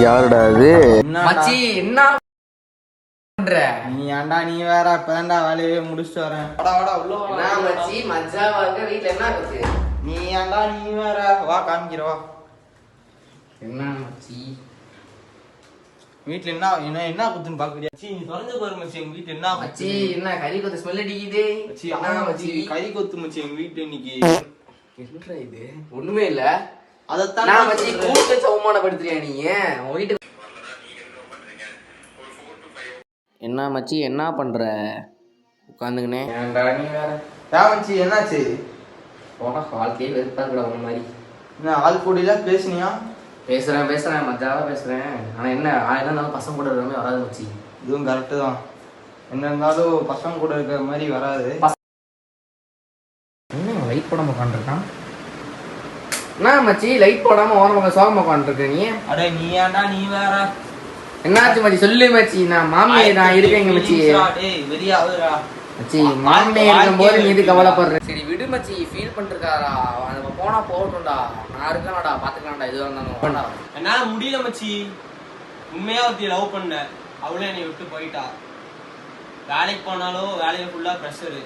யாருடா அது? மச்சி என்ன பண்ற? நீ ஏன்டா நீ வேற இப்பதான்டா வேலையே முடிச்சுட்டு வரேன். வாடா வாடா உள்ள வா. என்ன மச்சி மஜாவா இருக்க? வீட்ல என்ன ஆச்சு? நீ ஏன்டா நீ வேற வா காமிக்கிற வா. என்ன மச்சி வீட்ல என்ன என்ன என்ன குத்துன்னு பாக்குறியா? மச்சி நீ தொலைஞ்சு பாரு மச்சி, எங்க வீட்ல என்ன மச்சி என்ன கறி கொத்து ஸ்மெல் அடிக்குது? மச்சி ஆமா மச்சி கறி கொத்து மச்சி எங்க வீட்ல இன்னைக்கு. என்னடா இது? ஒண்ணுமே இல்ல. அதத்தான் நான் மச்சி கூப்பிட்டு அவமானப்படுத்துறியா நீ? உன் வீட்டு என்ன மச்சி என்ன பண்ற? உட்காந்துக்கினே ஏன்டா நீ வேற? ஏன் மச்சி என்னாச்சு? போடா வாழ்க்கையே வெறுப்பா கூட உன மாதிரி. என்ன ஆள் கூடியில பேசுனியா? பேசுறேன் மஜாவா பேசுறேன். ஆனா என்ன ஆயிரம் இருந்தாலும் பசங்க கூட இருக்கிற மாதிரி வராது மச்சி. இதுவும் கரெக்டு தான். என்ன இருந்தாலும் பசங்க கூட இருக்கிற மாதிரி வராது. என்ன லைட் போடாம உட்காந்துருக்கான்? என்ன மச்சி லைட் போடாம ஓரமாக சோகமா உட்காந்துருக்க நீ? அடே நீ ஏன்டா நீ வேற? என்னாச்சு மச்சி சொல்லு மச்சி. நான் மாமியை நான் இருக்கேங்க மச்சி. டேய் வெறியாவுடா மச்சி மாமியை இருக்கும்போது நீ இது கவலைப்படுற. சரி விடு மச்சி, ஃபீல் பண்ணிருக்காரா? நம்ம போனா போகட்டும்டா, நான் இருக்கேன்டா, பாத்துக்கலாம்டா எதுவாக இருந்தாலும். வேண்டாம் என்னால முடியல மச்சி. உண்மையா ஒருத்தி லவ் பண்ண, அவளே என்னை விட்டு போயிட்டா. வேலைக்கு போனாலும் வேலையில ஃபுல்லா ப்ரெஷரு,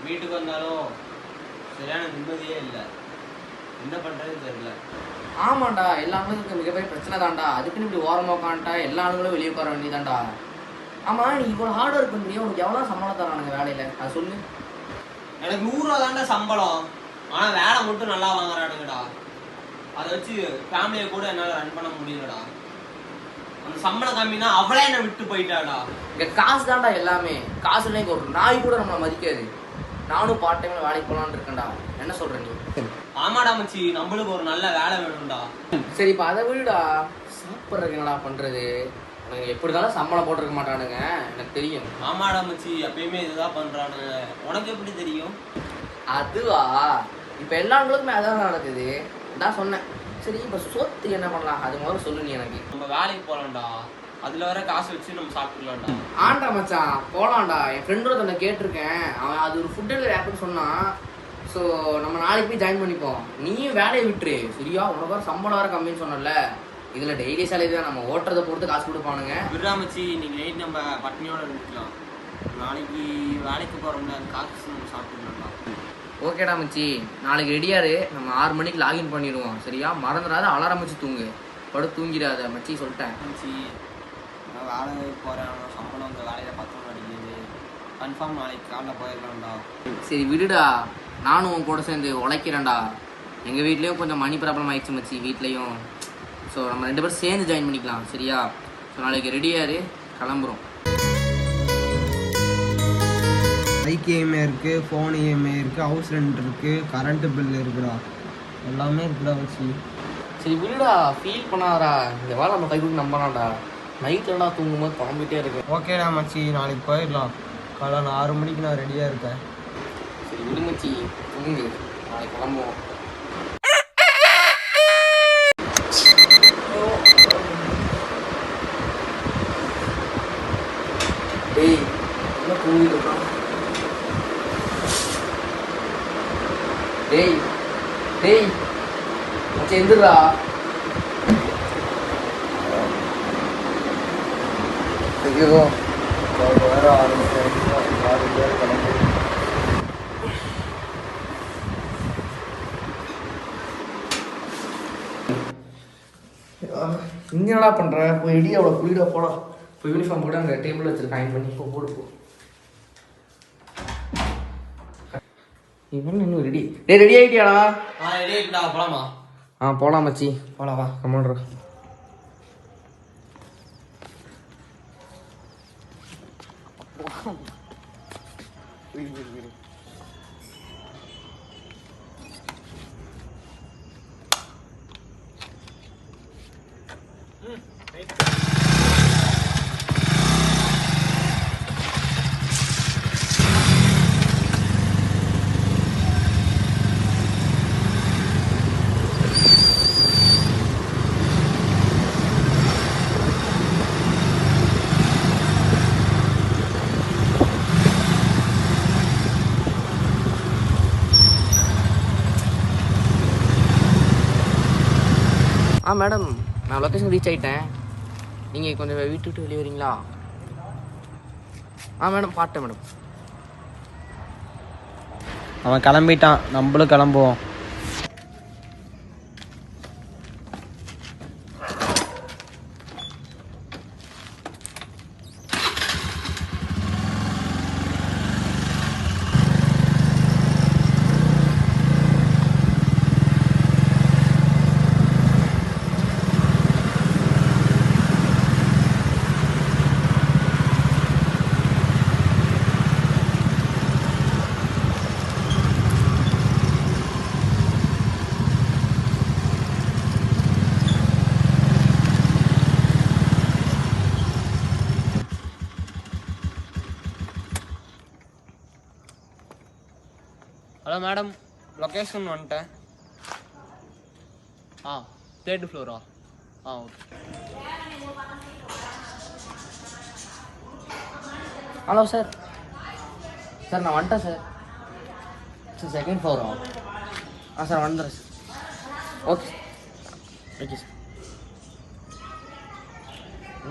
வீட்டுக்கு வந்தாலும் சரியான நிம்மதியே இல்லை. என்ன பண்றதுன்னு தெரியல. ஆமாண்டா, எல்லா ஆளுங்களுக்கு மிகப்பெரிய பிரச்சனை தான்டா. அதுக்குன்னு இப்படி ஓரமாக உட்காந்துட்டா எல்லா ஆளுங்களும் வெளியே உட்கார வேண்டியதான்டா. ஆமா நீ இவ்வளோ ஹார்ட் ஒர்க் பண்ணுறியா? உனக்கு எவ்வளோ சம்பளம் தரானுங்க வேலையில? அது சொல்லு. எனக்கு 100 ரூபா தாண்டா சம்பளம், ஆனா வேலை மட்டும் நல்லா வாங்குறானுங்கடா. அதை வச்சு ஃபேமிலியை கூட என்னால ரன் பண்ண முடியலடா. அந்த சம்பளம் கம்மினா அவளே என்னை விட்டு போயிட்டாடா. இங்க காசு தான்டா எல்லாமே. காசு இல்லை ஒரு நாய் கூட நம்மளை மதிக்காது. நானும் பார்ட் டைம்ல வேலைக்கு போகலான்னு இருக்கேன்டா. என்ன சொல்ற நீ? ஆமாடா மச்சி, நம்மளுக்கு ஒரு நல்ல வேலை வேணும்டா. சரி இப்ப அதை விடுடா. சாப்பிட்றதுக்கு என்னடா பண்றது? உனக்கு எப்படி இருந்தாலும் சம்பளம் போட்டிருக்க மாட்டானுங்க, எனக்கு தெரியும். ஆமாடா மச்சி, எப்பயுமே இதுதான் பண்றானுங்க. உனக்கு எப்படி தெரியும்? அதுவா, இப்ப எல்லா ஆளுங்களுக்குமே அதான் நடக்குது. நான் சொன்னேன் சரி இப்ப சோத்துக்கு என்ன பண்ணலாம் அது முதல்ல சொல்லு நீ எனக்கு. நம்ம வேலைக்கு போலாம்டா, அதுல வர காசு வச்சு நம்ம சாப்பிட்டுக்கலாம்டா. ஆண்டா மச்சான் போலாம்டா. என் ஃப்ரெண்டோட தன்னை கேட்டிருக்கேன். அவன் அது ஒரு ஃபுட் டெலிவரி ஆப்னு சொன்னான். ஸோ நம்ம நாளைக்கு போய் ஜாயின் பண்ணிப்போம். நீயும் வேலையை விட்டுரு சரியா? உனக்கு வர சம்பளம் வர கம்மின்னு சொன்னல. இதுல டெய்லி சேலரி தான், நம்ம ஓட்டுறதை பொறுத்து காசு கொடுப்பானுங்க. விராமச்சி இன்னைக்கு நைட் நம்ம பட்னியோட இருக்கலாம். நாளைக்கு வேலைக்கு போறோம்ல, அந்த காசு நம்ம சாப்பிட்டுக்கலாம்டா. ஓகேடா மச்சி, நாளைக்கு ரெடியாரு. நம்ம 6 மணிக்கு லாகின் பண்ணிடுவோம் சரியா? மறந்துடாத, அலாரம் வச்சு தூங்கு, படுத்து தூங்கிடாத மச்சி சொல்லிட்டேன். மச்சி நான் வேலைக்கு போறேன், சம்பளம் அந்த வேலையில 10 மணி அடிக்குது. கன்ஃபார்ம் நாளைக்கு காலைல போயிடலாம்டா. சரி விடுடா, நானும் உன் கூட சேர்ந்து உழைக்கிறேன்டா. எங்கள் வீட்லேயும் கொஞ்சம் மணி ப்ராப்ளம் ஆயிடுச்சு மச்சி, வீட்லேயும். ஸோ நம்ம 2 பேரும் சேர்ந்து ஜாயின் பண்ணிக்கலாம் சரியா? ஸோ நாளைக்கு ரெடியாரு, கிளம்புறோம். பைக் இஎம்ஐ இருக்குது, ஃபோன் இஎம்ஐ இருக்குது, ஹவுஸ் ரெண்ட் இருக்குது, கரண்ட்டு பில் இருக்குடா, எல்லாமே இருக்குடா மச்சி. சரி விடுடா, ஃபீல் பண்ணாதடா. இந்த வேலை நம்ம கை கொடுத்து நம்பலாம்டா. நைட்லடா தூங்கும்போது குழம்பிட்டே இருக்கு. ஓகேடா மச்சி, நாளைக்கு போயிடலாம். காலைல 6 மணிக்கு நான் ரெடியாக இருக்கேன். சரி விடு மச்சி, தூங்கு, நாளைக்கு கிளம்புவோம். டேய் என்ன தூங்கிட்டு இருக்கான்? டேய் டேய் மச்சி எந்திரா. ஐயோ வேறு 6 பேர் கிளம்பி இங்க என்னடா பண்ற? போய் இடி அவ்வளோ குளிடா போடா. இப்போ யூனிஃபார்ம் கூட அங்கே டேபிள் வச்சிருக்கேன், அயன் பண்ணி இப்போ போடு போ. இவன் இன்னும் ரெடி. டேய் ரெடி ஆகிட்டியாடா? ரெடி ஆகிட்டா, போலாமா? போகலாம் மச்சி, போகலாம் வா கமாண்ட்ரா. மேடம் நான் லொக்கேஷன் ரீச் ஆகிட்டேன். நீங்கள் கொஞ்சம் வீட்டு விட்டு வெளியே வரீங்களா? மேடம் பார்த்தேன் மேடம். அவன் கிளம்பிட்டான், நம்மளும் கிளம்புவோம். ஹலோ மேடம், லொக்கேஷன் வந்துட்டேன். 3rd Flora? Okay. Hello sir. Sir நான் வந்துட்டேன் சார். 2nd Flora? சார் வந்துடுறேன் சார். Okay okay sir.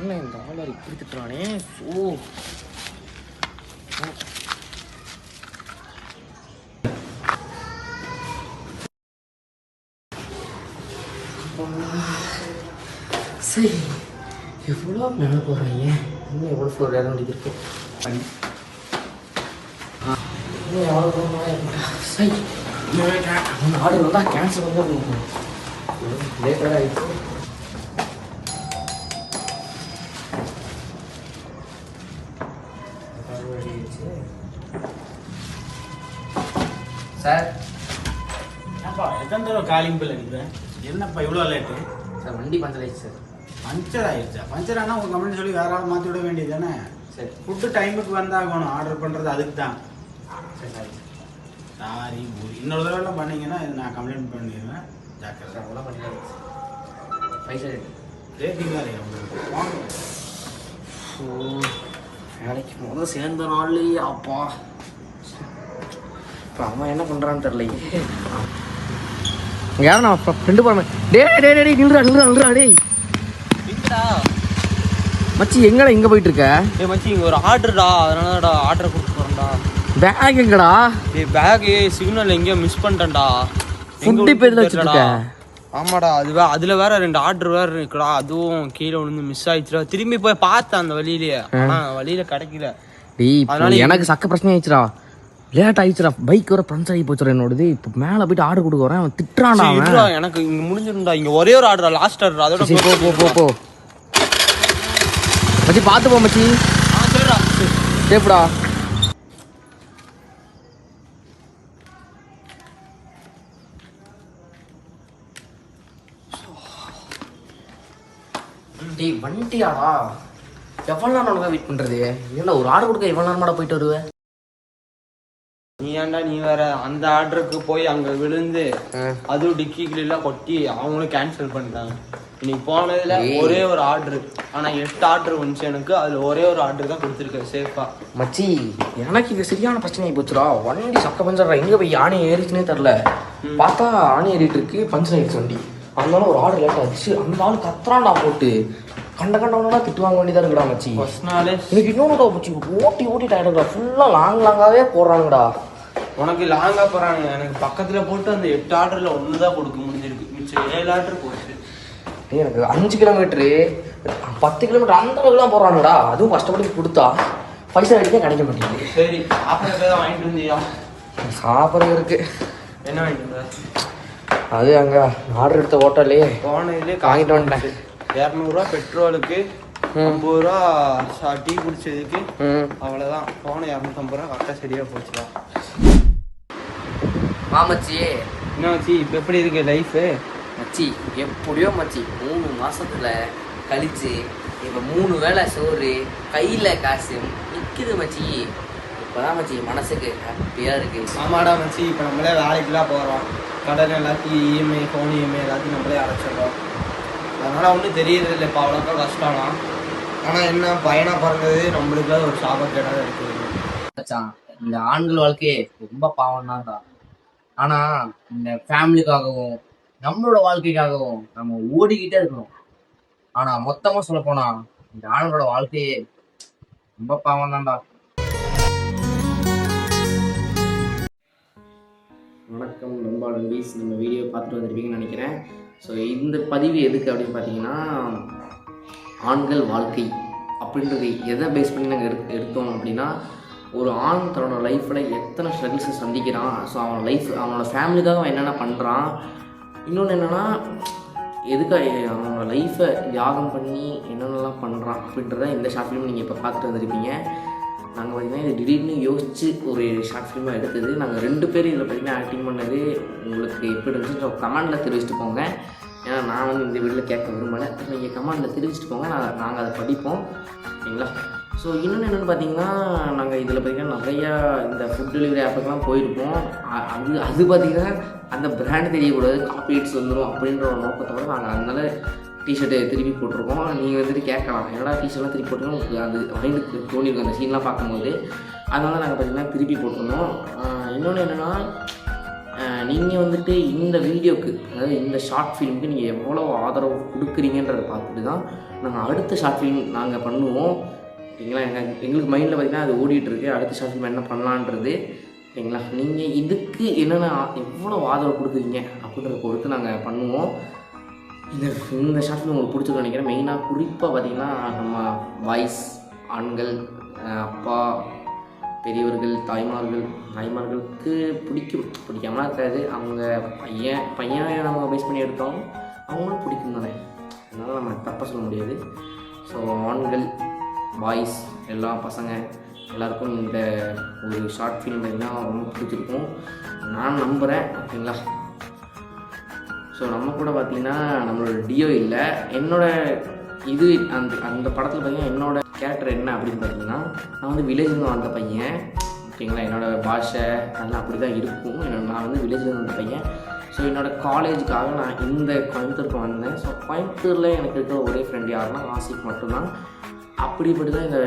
என்ன இந்த ஆளர் இப்படி திட்டுறானே? சரி, எவ்வளோ மேலே போகிறாங்க. இன்னும் எவ்வளோ ஃப்ளோர் இடம் இருக்கு. இன்னும் எவ்வளோ போகிறோம். சரி, அந்த ஆர்டர் வந்தால் கேன்சல் பண்ணி போகும். லேட்டாக ஆகிடுச்சு. சார் அப்பா எத்தனை தடவை காலிங் பில் அடிக்கிறேன்? என்னப்பா இவ்வளோ லேட்டு? சார் வண்டி பஞ்சர் ஆயிடுச்சு சார். பஞ்சர் ஆயிடுச்சா? பஞ்சர் ஆனால் உங்கள் கம்பெனி சொல்லி வேற ஆள் மாற்றி விட வேண்டியது தானே? சரி ஃபுட்டு டைமுக்கு வந்தாகணும். ஆர்டர் பண்ணுறது அதுக்கு தான். சரி சாரி சாரி பூரி. இன்னொரு தடவைலாம் பண்ணீங்கன்னா இது நான் கம்ப்ளைண்ட் பண்ணிடுவேன். ஜாக்கிரதை. சார் அவ்வளோ பண்ணி பைசா ரேட்டிங் வேறு உங்களுக்கு. வேலைக்கு முதல் சேர்ந்த நாள்லயே அப்பா. இப்போ அவன் என்ன பண்ணுறான்னு தெரியல. யாரும் நான் ஃப்ரெண்டு போகிறேன். டே நில்றா டேய். மச்சி எங்கடா இங்கே போயிட்டு இருக்க? மச்சி இங்கே ஒரு ஆர்டர்டா, அதனாலடா ஆர்டர் கொடுத்து போகிறேன்டா. பேக் எங்கடா? பேக் சிக்னல் எங்கேயோ மிஸ் பண்ணிட்டேன்டா. ஃபுட்டு பேரில் வச்சுருக்கா? ஆமாடா, அதில் வேற 2 ஆர்டர் வேற இருக்குடா. அதுவும் கீழே விழுந்து மிஸ் ஆயிடுச்சுடா. திரும்பி போய் பார்த்தேன் அந்த வழியிலேயே, ஆனால் வழியில கிடைக்கல. அதனால எனக்கு சக்க பிரச்சனை ஆயிடுச்சுடா. லேட் ஆயிடுச்சுடா. பைக் வர பஞ்சர் ஆகி போச்சுடா என்னோடது. இப்போ மேலே போயிட்டு ஆர்டர் கொடுக்க வரேன். அவன் திட்டுறான்டா. எனக்கு இங்கே முடிஞ்சிருந்தா. இங்கே ஒரே ஒரு ஆர்டர், லாஸ்ட் ஆர்டர். அதோட போ மச்சி, பார்த்து போ மச்சி. சரிடா, சேஃப்டா. டேய் வண்டியாடா, எவ்வளோ நேரம் உனக்கு வெயிட் பண்ணுறது? ஏன்னா ஒரு ஆர்டர் கொடுக்க எவ்வளோ நேரமாடா போயிட்டு வருவேன்? நீ ஏன்டா நீ வேற அந்த ஆர்டருக்கு போய் அங்க விழுந்து அதுவும் டிக்கிக்குள்ள கொட்டி அவங்களும் கேன்சல் பண்ணிட்டாங்க. இன்னைக்கு போனதுல ஒரே ஒரு ஆர்டர், ஆனா 8 ஆர்டர் வந்துச்சு எனக்கு. அதுல ஒரே ஒரு ஆர்டர் தான் கொடுத்துருக்கேன் சேஃபா. மச்சி எனக்கு இது சரியான பிரச்சனை ஆகி போச்சுடா. வண்டி சக்க பஞ்சர். எங்க போய் யானை ஏறிச்சுன்னே தெரில. பார்த்தா ஆணை ஏறிட்டு இருக்கு, பஞ்சர் ஆயிடுச்சு வண்டி. அதனால ஒரு ஆர்டர் லேட் ஆச்சு. அந்த ஆள் கத்துறான்டா போட்டு. கண்டவனா திட்டு வாங்க வேண்டியதா இருக்குடா மச்சி. ஃபர்ஸ்ட் நாளே எனக்கு இன்னொன்று போச்சு. ஓட்டி டயர்டா ஃபுல்லாக லாங்காவே போடுறாங்கடா. உனக்கு லாங்கா போறாங்க, எனக்கு பக்கத்துல போட்டு அந்த 8 ஆர்டர்ல 1 தான் கொடுக்க முடிஞ்சிருக்கு. மிச்சம் 7 ஆர்டர் போச்சு. எனக்கு 5 கிலோமீட்டரு 10 கிலோமீட்டர் அந்த அளவுக்குலாம் போடுறாங்கடா. அதுவும் கஷ்டப்பட்டு கொடுத்தா பைசா அடிக்க கிடைக்க மாட்டேங்குது. சரி, சாப்பிட்றதுக்கு தான் வாங்கிட்டு வந்தியா? சாப்பிட்றது இருக்கு. என்ன வாங்கிட்டு வந்த? அது அங்கே ஆர்டர் எடுத்த ஹோட்டல்லே போனதுலேயே வாங்கிட்டு வந்துட்டேன். 200 ரூபா பெட்ரோலுக்கு, 50 ரூபா டீ குடிச்சதுக்கு, அவ்வளோதான். போன 250 ரூபா கரெக்டாக சரியாக போச்சுடா. மாமச்சி என்ன மச்சி, இப்போ எப்படி இருக்கு லைஃபு? மச்சி எப்படியோ மச்சி 3 மாசத்துல கழிச்சு இப்போ 3 வேளை சோறு கையில் காசு நிற்குது மச்சி. இப்போதான் மச்சி மனசுக்கு ஹாப்பியாக இருக்கு. ஆமாடா மச்சி, இப்போ நம்மளே வேலைக்கெல்லாம் போகிறோம். கடன் எல்லாத்தையும் இஎம்ஐ, ஃபோன் இஎம்ஐ எல்லாத்தையும் நம்மளே அடைச்சிடுறோம். அதனால் ஒன்றும் தெரியறதில்லை இப்போ அவ்வளோக்கா கஷ்டம்லாம். ஆனால் என்ன பையனாக பிறந்தது நம்மளுக்காக ஒரு சாபக்கேடாக இருக்குது மச்சான். இந்த ஆண்கள் வாழ்க்கையே ரொம்ப பாவம் தான்டா. ஆனா இந்த ஃபேமிலிக்காகவும் நம்மளோட வாழ்க்கைக்காகவும் நம்ம ஓடிக்கிட்டே இருக்கணும். ஆனா மொத்தமா சொல்ல போனா இந்த ஆளுங்களோட வாழ்க்கையே ரொம்ப பாவம் தான்டா. வணக்கம் நண்பா நண்பீஸ், நம்ம வீடியோ பார்த்துட்டு வந்திருப்பீங்கன்னு நினைக்கிறேன். ஸோ இந்த பதிவு எதுக்கு அப்படின்னு பார்த்தீங்கன்னா, ஆண்கள் வாழ்க்கை அப்படின்றது எதை பேஸ் பண்ணி நாங்கள் எடுத்தோம் அப்படின்னா, ஒரு ஆண் தன்னோட லைஃப்பில் எத்தனை ஸ்ட்ரகிள்ஸை சந்திக்கிறான், ஸோ அவனோட ஃபேமிலிக்காக அவன் என்னென்ன பண்ணுறான், இன்னொன்று என்னென்னா எதுக்காக அவனோட லைஃப்பை தியாகம் பண்ணி என்னென்னலாம் பண்ணுறான் அப்படின்றத இந்த ஷார்ட் ஃபிலிம் நீங்கள் இப்போ பார்த்துட்டு வந்திருப்பீங்க. நாங்கள் பார்த்திங்கன்னா இது திடீர்னு யோசித்து ஒரு ஷார்ட் ஃபிலிமாக எடுத்தது. நாங்கள் 2 பேர் இதில் பார்த்திங்கன்னா ஆக்டிங் பண்ணது உங்களுக்கு எப்படி இருந்துச்சு கமெண்டில் தெரிவிச்சுட்டு போங்க. ஏன்னா நான் வந்து இந்த வீடியோவில் கேட்க விரும்பலை. நீங்கள் கமெண்டில் தெரிவிச்சுட்டு போங்க, நாங்கள் அதை படிப்போம். சரிங்களா? ஸோ இன்னொன்று என்னென்னு பார்த்தீங்கன்னா, நாங்கள் இதில் பார்த்திங்கன்னா நிறையா இந்த ஃபுட் டெலிவரி ஆப்புக்கெலாம் போயிருப்போம். அது பார்த்திங்கன்னா அந்த பிராண்ட் தெரியக்கூடாது, காப்பிரைட்ஸ் வந்துடும் அப்படின்ற ஒரு நோக்கத்தோடு நாங்கள் அதனால டிஷர்ட்டு திருப்பி போட்டிருக்கோம். நீங்கள் வந்துட்டு கேட்கலாம், என்னடா டிஷர்ட்லாம் திருப்பி போட்டிருக்கோம், உங்களுக்கு அது மைண்டுக்கு தோணிருக்கும் அந்த சீன்லாம் பார்க்கும்போது. அதனால நாங்கள் பார்த்திங்கன்னா திருப்பி போட்டிருந்தோம். இன்னொன்று என்னென்னா, நீங்கள் வந்துட்டு இந்த வீடியோக்கு, அதாவது இந்த ஷார்ட் ஃபிலிமுக்கு நீங்கள் எவ்வளோ ஆதரவு கொடுக்குறீங்கன்றதை பார்த்துட்டு தான் நாங்கள் அடுத்த ஷார்ட் ஃபிலிம் நாங்கள் பண்ணுவோம். சரிங்களா? எங்களுக்கு மைண்டில் பார்த்திங்கன்னா அது ஓடிட்டுருக்கு, அடுத்த ஷார்ட் ஃபிலிம் என்ன பண்ணலான்றது. சரிங்களா? நீங்கள் இதுக்கு என்னென்ன எவ்வளோ ஆதரவு கொடுக்குறீங்க அப்படின்றத பொறுத்து நாங்கள் பண்ணுவோம். இந்த ஷார்ட் ஃபிலிம் உங்களுக்கு பிடிச்சிருக்குன்னு நினைக்கிறேன். மெயினாக குறிப்பாக பார்த்திங்கன்னா நம்ம பாய்ஸ், ஆண்கள், அப்பா, பெரியவர்கள், தாய்மார்களுக்கு பிடிக்காமலாம் இருக்காது. அவங்க பையன் நம்ம பேஸ் பண்ணி எடுத்தோம், அவங்களும் பிடிக்கும் தானே, அதனால் நம்ம தப்பாக சொல்ல முடியாது. ஸோ ஆண்கள், பாய்ஸ், எல்லா பசங்க எல்லாருக்கும் இந்த ஒரு ஷார்ட் ஃபிலிம் தான் ரொம்ப பிடிச்சிருக்கும் நான் நம்புகிறேன். ஓகேங்களா? ஸோ நம்ம கூட பார்த்திங்கன்னா நம்மளோட டியோ இல்லை, என்னோட இது அந்த படத்தில் பார்த்திங்கன்னா என்னோடய கேரக்டர் என்ன அப்படின்னு பார்த்தீங்கன்னா, நான் வந்து வில்லேஜில் வந்த பையன். ஓகேங்களா? என்னோடய பாஷை அதெல்லாம் அப்படி தான் இருக்கும். நான் வந்து வில்லேஜில் வந்த பையன். ஸோ என்னோடய காலேஜுக்காக நான் இந்த கோயம்புத்தூருக்கு வந்தேன். ஸோ கோயம்புத்தூரில் எனக்கு இருக்கிற ஒரே ஃப்ரெண்ட் யாருன்னா ஆசிக் மட்டும்தான். அப்படிப்படி தான் இந்த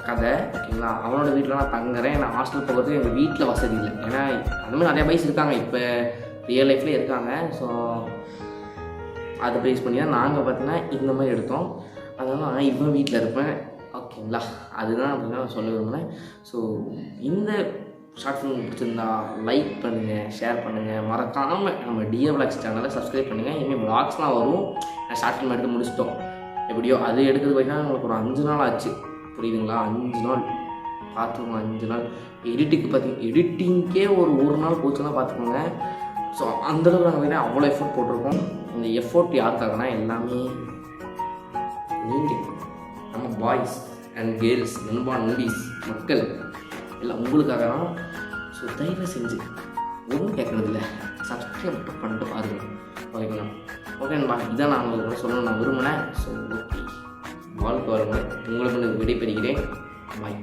கதை. ஓகேங்களா? அவனோட வீட்டில் நான் தங்குறேன். நான் ஹாஸ்டல் போகிறதுக்கு எங்கள் வீட்டில் வசதி இல்லை. ஏன்னா அந்த மாதிரி நிறையா பைஸ் இருக்காங்க, இப்போ ரியல் லைஃப்லேயே இருக்காங்க. ஸோ அதை பேஸ் பண்ணி தான் நாங்கள் பார்த்தீங்கன்னா இந்த மாதிரி எடுத்தோம். அதனால் நான் இவன் வீட்டில் இருப்பேன். ஓகேங்களா? அதுதான் அப்படின்னா நான் சொல்ல விரும்புகிறேன். ஸோ இந்த ஷார்ட் ஃபிலிம் பிடிச்சிருந்தா லைக் பண்ணுங்கள், ஷேர் பண்ணுங்கள், மறக்காமல் நம்ம டியோ விளாக்ஸ் சேனலை சப்ஸ்கிரைப் பண்ணுங்கள். இனிமேல் விளாக்ஸ்லாம் வரும். ஷார்ட் ஃபிலிம் எடுத்து முடிச்சிட்டோம் எப்படியோ. அது எடுக்கிறது பார்த்தீங்கன்னா உங்களுக்கு ஒரு 5 நாள் ஆச்சு, புரியுதுங்களா? 5 நாள் பார்த்துக்கோங்க. 5 நாள் எடிட்டிங்க்கே ஒரு நாள் போச்சுன்னா பார்த்துக்கோங்க. ஸோ அந்தளவுக்கு நாங்கள் பார்த்தீங்கன்னா அவ்வளோ எஃபோர்ட் போட்டிருக்கோம். இந்த எஃபோர்ட் யாருக்காகனா எல்லாமே நீங்கள், நம்ம பாய்ஸ் அண்ட் கேர்ள்ஸ், நண்பா நண்பீஸ், மக்கள் எல்லாம் உங்களுக்காக தான். ஸோ தயவு செஞ்சு ஒன்றும் கேட்குறதில்ல, சப்ஸ்கிரைப் மட்டும் பண்ணிட்டு பாருங்கள். ஓகேங்களா? ஓகே நண்பா, இதான் நான் உங்களுக்கு சொல்லணும்னு நான் விரும்பினேன். ஸோ ஓகே, வாழ்க்கை வருங்க. உங்களுக்கு விடைபெறுகிறேன். பாய்.